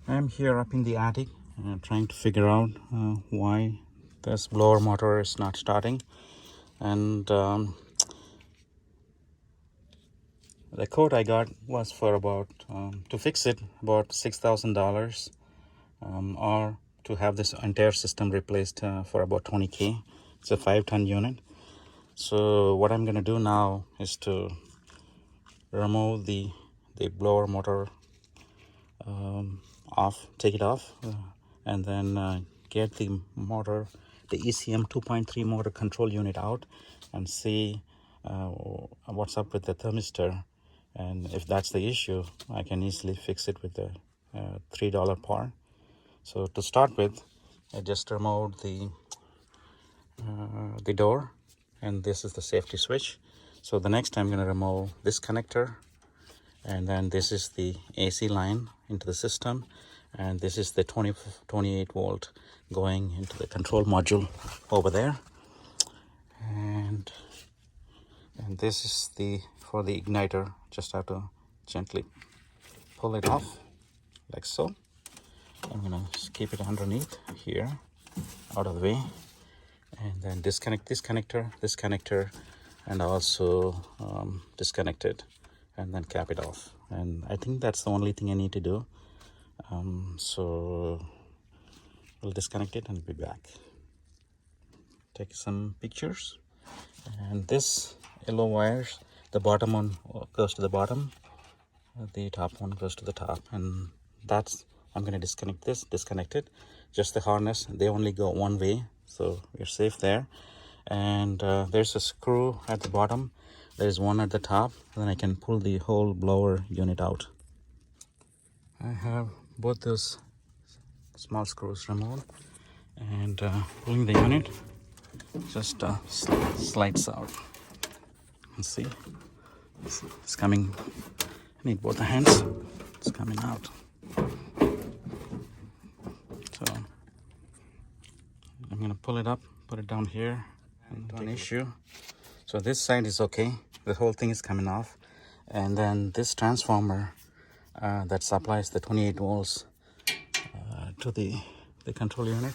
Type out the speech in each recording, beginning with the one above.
I'm here up in the attic trying to figure out why this blower motor is not starting, and the quote I got was for about to fix it about $6,000, or to have this entire system replaced for about 20K. It's a 5-ton unit. So what I'm gonna do now is to remove the blower motor off, take it off, and then get the motor, the ECM 2.3 motor control unit out, and see what's up with the thermistor. And if that's the issue, I can easily fix it with the $3 part. So to start with, I just removed the door, and this is the safety switch. So the next I'm going to remove this connector, and then this is the AC line into the system, and this is the 28 volt going into the control module over there, and this is the for the igniter. Just have to gently pull it off like so. I'm gonna just keep it underneath here, out of the way, and then disconnect this connector, and also disconnect it, and then cap it off. And I think that's the only thing I need to do. So we'll disconnect it and be back. Take some pictures. And this yellow wires, the bottom one goes to the bottom, the top one goes to the top, and that's, I'm going to disconnect this, disconnect it. Just the harness, they only go one way, so we're safe there. And there's a screw at the bottom, there's one at the top, then I can pull the whole blower unit out. I have both those small screws removed, and pulling the unit just slides out. Let's see, it's coming. I need both the hands. It's coming out. So I'm gonna pull it up, put it down here, and no issue. So this side is okay. The whole thing is coming off, and then this transformer that supplies the 28 volts to the control unit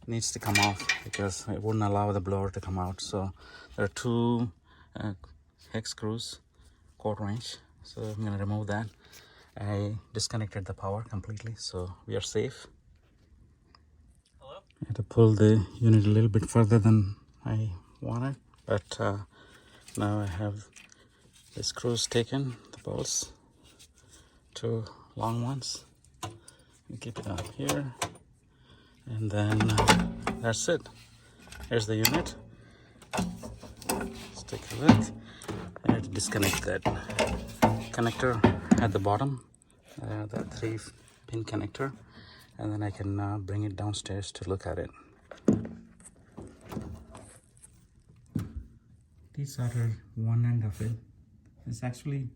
needs to come off, because it wouldn't allow the blower to come out. So there are two hex screws, 1/4 inch. So I'm going to remove that. I disconnected the power completely, so we are safe. Hello? I had to pull the unit a little bit further than I wanted, but now I have the screws taken, the bolts, two long ones. Keep it up here, and then that's it. Here's the unit. Let's take a look. I have to disconnect that connector at the bottom, that 3-pin connector, and then I can bring it downstairs to look at it. These are one end of it. It's actually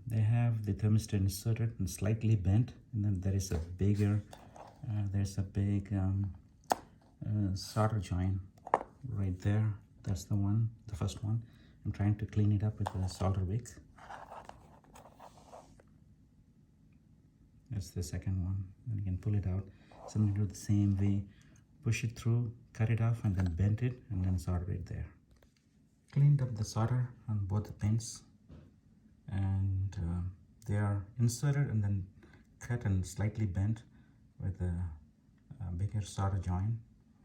they have the thermistor inserted and slightly bent, and then there is a bigger there's a big solder joint right there. That's the one, the first one. I'm trying to clean it up with a solder wick. That's the second one, and you can pull it out. So I'm going to do the same way, push it through, cut it off, and then bend it, and then solder it there. Cleaned up the solder on both the pins, and they are inserted and then cut and slightly bent with a bigger solder joint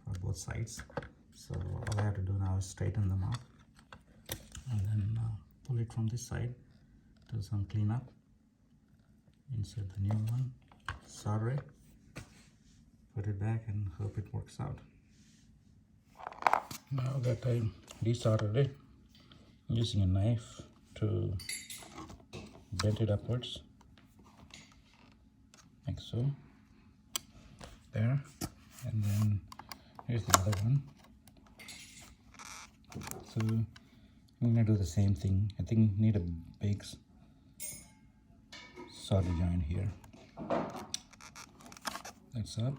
for both sides. So all I have to do now is straighten them out, and then pull it from this side, do some cleanup, insert the new one, solder it, put it back, and hope it works out. Now that I desoldered it, I'm using a knife to bend it upwards, like so, there, and then here's the other one. So I'm gonna do the same thing. I think need a big solder joint here. That's up.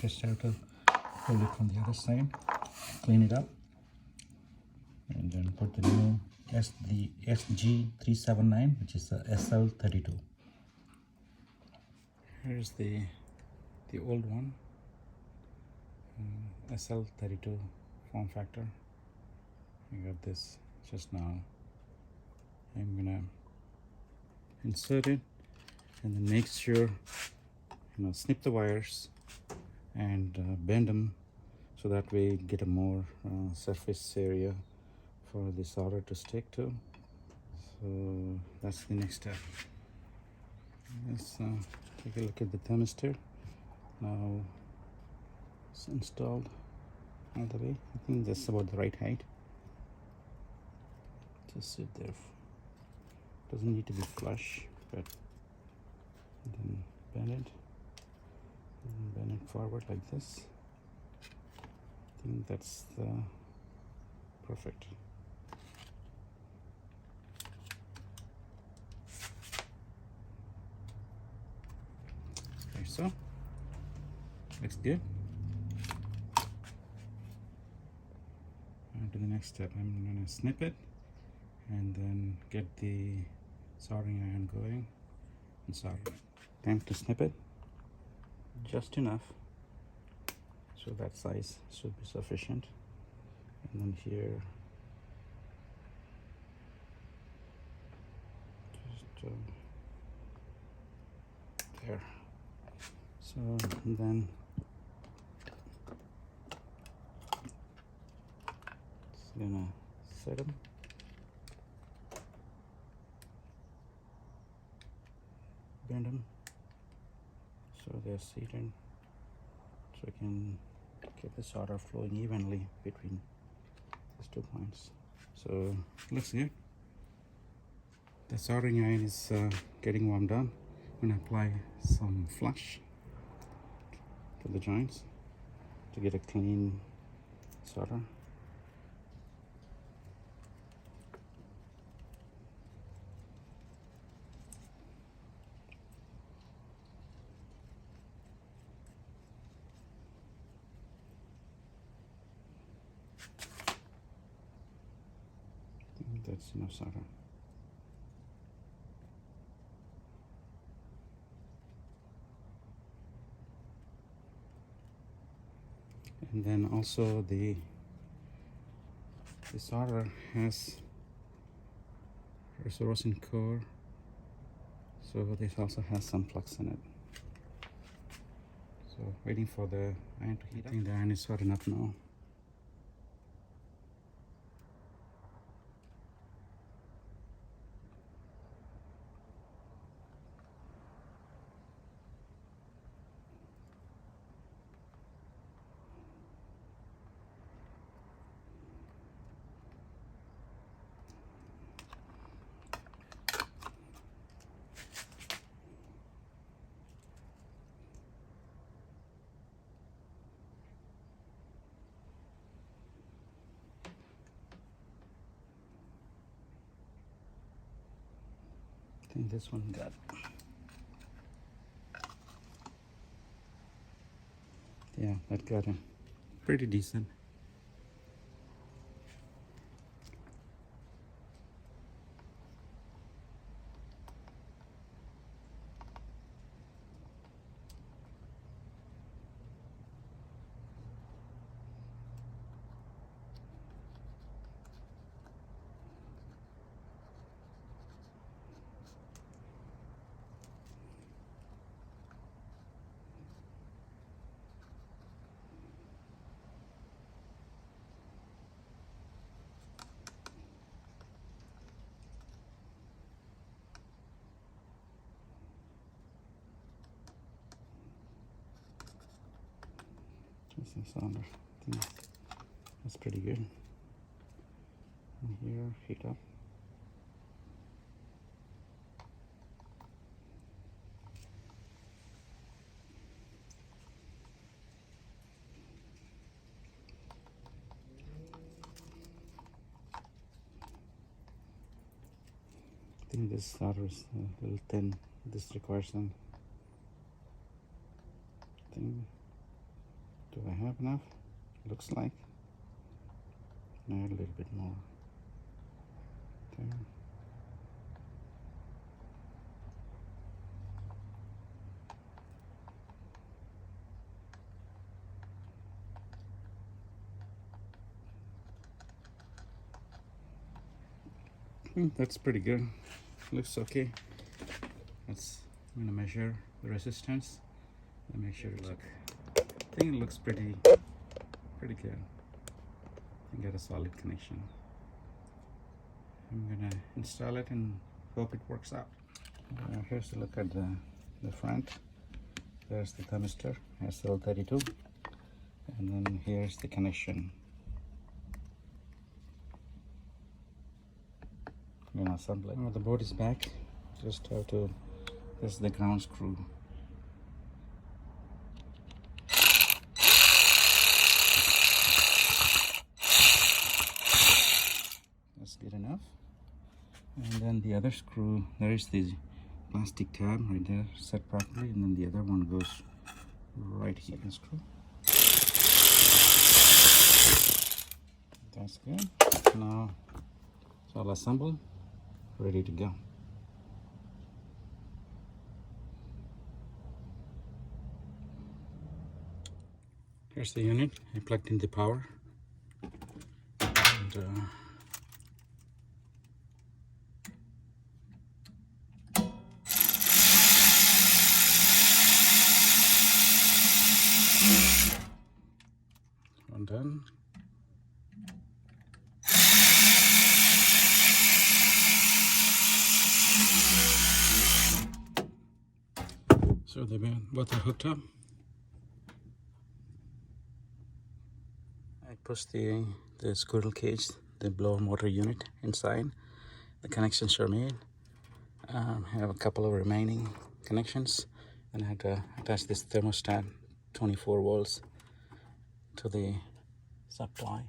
just have to pull it from the other side, clean it up, and then put the new SG379, which is the SL32. Here's the old one, SL32 form factor. I got this just now. I'm gonna insert it and then make sure, snip the wires and bend them so that we get a more surface area for the solder to stick to. So that's the next step. Let's take a look at the thermistor. Now it's installed all the way. I think that's about the right height. Just sit there. Doesn't need to be flush, but then bend it and bend it forward like this. I think that's the perfect. Like so. Looks good. On to the next step. I'm gonna snip it and then get the soldering iron going and solder it. Time to snip it, just enough so that size should be sufficient. And then here, just there. So then it's gonna set them. Bend them so they're seated, so I can get the solder flowing evenly between these 2 points. So looks good. The soldering iron is getting warmed up. I'm going to apply some flush to the joints to get a clean solder. That's enough solder. And then also the solder has resin core, so this also has some flux in it. So waiting for the iron to heat up. I think the iron is hot enough now. I think this one got, yeah, that got him pretty decent. Just a solder. I think that's pretty good. And here, heat up. I think this solder is a little thin. This requires some thing. Do I have enough? Looks like. No, a little bit more. Okay. That's pretty good. Looks okay. I'm gonna measure the resistance and make sure it looks. I think it looks pretty good. And get a solid connection. I'm gonna install it and hope it works out. Here's a look at the front. There's the thermistor, SL32, and then here's the connection. I'm gonna assemble it. Oh, the board is back. Just have to. This is the ground screw. That's good enough. And then the other screw, there is the plastic tab right there set properly, and then the other one goes right here. Second screw. That's good. Now it's all assembled, ready to go. Here's the unit. I plugged in the power. And, one done. So they both are hooked up. I pushed the squirrel cage, the blower motor unit inside. The connections are made. I have a couple of remaining connections, and I had to attach this thermostat 24 volts to the supply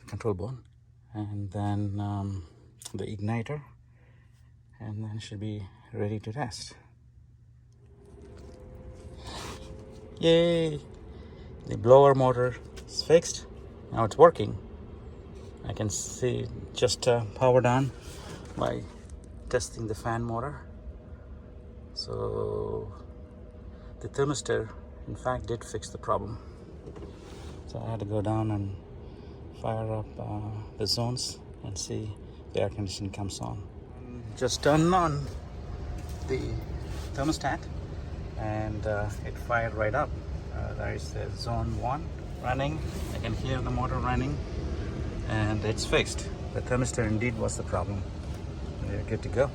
control board, and then the igniter, and then it should be ready to test. Yay! The blower motor is fixed. Now it's working. I can see just powered on by testing the fan motor. So the thermistor in fact did fix the problem. So I had to go down and fire up the zones and see if the air conditioning comes on. Just turned on the thermostat and it fired right up. There is zone 1 running. I can hear the motor running, and it's fixed. The thermistor indeed was the problem. We're good to go.